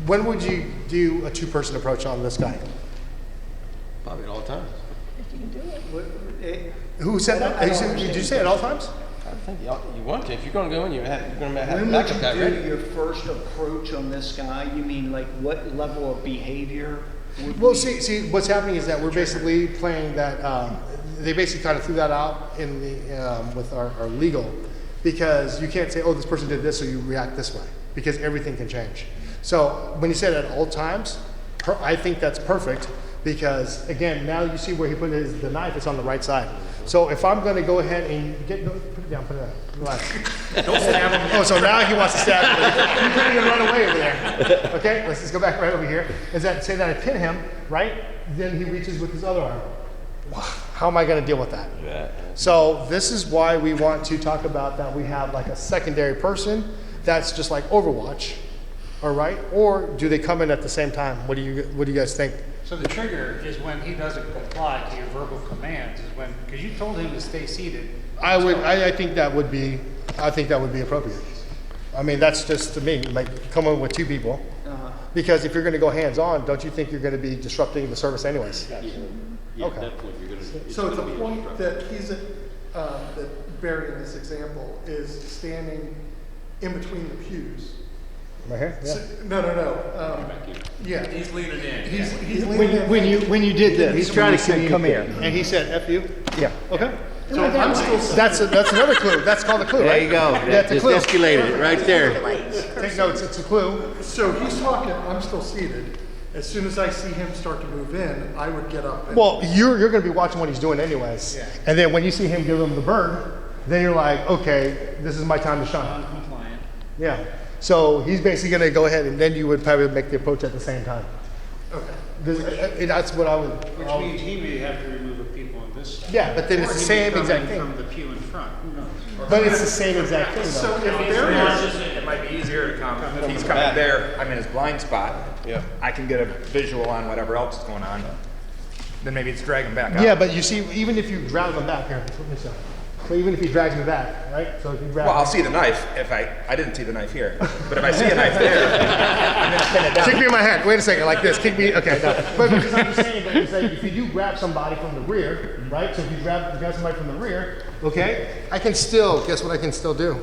When would you do a two-person approach on this guy? Probably at all times. If you can do it. Who said that? Did you say at all times? I think you want to. If you're going to go in, you're going to have When a would backup you guy do ready. your first approach on this guy? You mean like what level of behavior? Well, see, what's happening is that we're basically playing that. They basically kind of threw that out in the with our legal, because you can't say, oh, this person did this, so you react this way, because everything can change. So when you said at all times, I think that's perfect, because again, now you see where he put the knife. It's on the right side. So if I'm going to go ahead and put it down, relax. Don't stab him. Oh, so now he wants to stab me. He's ready to run away over there. Okay, let's just go back right over here. Is that say that I pin him, right? Then he reaches with his other arm. How am I going to deal with that? Yeah. So this is why we want to talk about that. We have like a secondary person that's just like Overwatch, all right? Or do they come in at the same time? What do you guys think? So the trigger is when he doesn't comply to your verbal commands, is when, because you told him to stay seated. I think that would be appropriate. I mean, that's just to me, like come in with two people. Because if you're going to go hands-on, don't you think you're going to be disrupting the service anyways? Yeah, Okay. at that point, you're gonna. So gonna the be a point disruptor. that he's at, that Barry in this example is standing in between the pews. Right here? Yeah. So, no. Back here. Yeah. He's leaning in. He's leaning in. When you did this, He's trying to say, come here. and he said, "F you." Yeah. Okay. So I'm still. That's another clue. That's called a clue, There right? you go. That's a Just clue. escalated it right there. Take notes. It's a clue. So he's talking. I'm still seated. As soon as I see him start to move in, I would get up. And, Well, you're going to be watching what he's doing anyways. Yeah. And then when you see him give him the bird, then you're like, okay, this is my time to shine. Non-compliant. Yeah. So he's basically going to go ahead, and then you would probably make the approach at the same time. okay. That's what I would. Which means he may have to remove the people on this side. Yeah, but then it's Or the he same may come exact in thing. from the pew in front. Who knows? But it's the same exact thing, So though. if Barry is, It might be easier to come, if he's coming there, I'm in his blind spot. Yeah. I can get a visual on whatever else is going on. Then maybe it's drag him back out. Yeah, but you see, even if you drag him back here, let me show. So even if he drags me back, right? So if you drag. Well, I'll see the knife if I didn't see the knife here. But if I see a knife there, I'm gonna pin it down. Kick me in my head. Wait a second, like this. Kick me. Okay, no. But because I'm just saying, but it's like if you do grab somebody from the rear, right? So if you grab somebody from the rear, okay, I can still. Guess what? I can still do.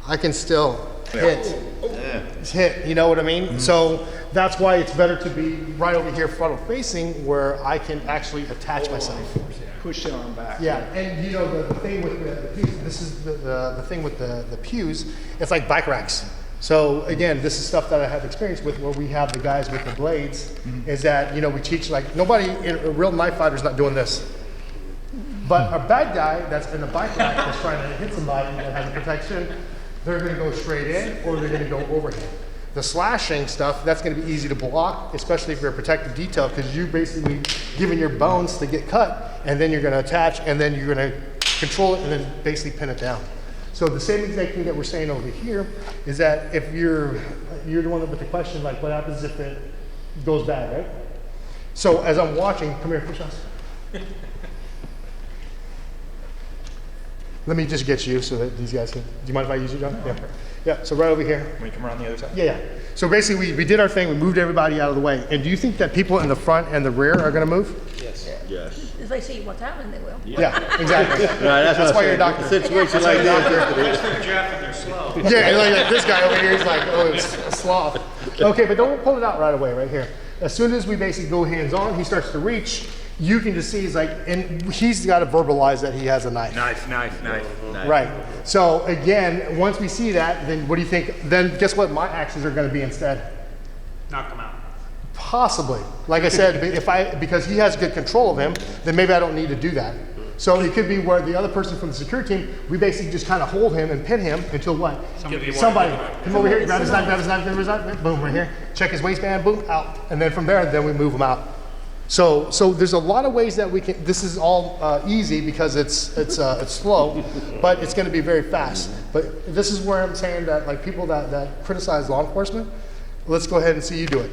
I can still hit. Hit. You know what I mean? So that's why it's better to be right over here, frontal facing, where I can actually attach myself. Push the arm back. Yeah, and you know the thing with the pews, this is the thing with the pews, it's like bike racks. So again, this is stuff that I have experience with where we have the guys with the blades, is that, you know, we teach like, nobody, a real knife fighter's not doing this. But a bad guy that's in a bike rack that's trying to hit somebody that has a protection, they're gonna go straight in or they're gonna go overhead. The slashing stuff, that's going to be easy to block, especially if you're a protective detail, because you're basically giving your bones to get cut, and then you're going to attach, and then you're going to control it, and then basically pin it down. So the same exact thing that we're saying over here is that if you're the one with the question, like what happens if it goes bad, right? So as I'm watching, come here, push us. Let me just get you so that these guys can. Do you mind if I use you, John? Yeah. Yeah. So right over here. When you come around the other side. Yeah. So basically, we did our thing. We moved everybody out of the way. And do you think that people in the front and the rear are going to move? Yes. Yes. If they see what's happening, they will. Yeah, exactly. Right, That's why you're a A doctor. situation like this. For Jeff and they're slow. Yeah, like this guy over here, he's like, oh, it's a sloth. Okay, but don't pull it out right away, right here. As soon as we basically go hands-on, he starts to reach, you can just see he's like, and he's got to verbalize that he has a knife. Knife. Right. So again, once we see that, then what do you think? Then guess what my actions are going to be instead? Knock him out. Possibly. Like I said, because he has good control of him, then maybe I don't need to do that. So it could be where the other person from the security team, we basically just kind of hold him and pin him until what? Somebody come over here, grab his knife, grab his knife, boom, right here. Check his waistband, boom, out. And then from there, then we move him out. So there's a lot of ways that we can, this is all easy because it's slow, but it's going to be very fast. But this is where I'm saying that like people that criticize law enforcement, let's go ahead and see you do it.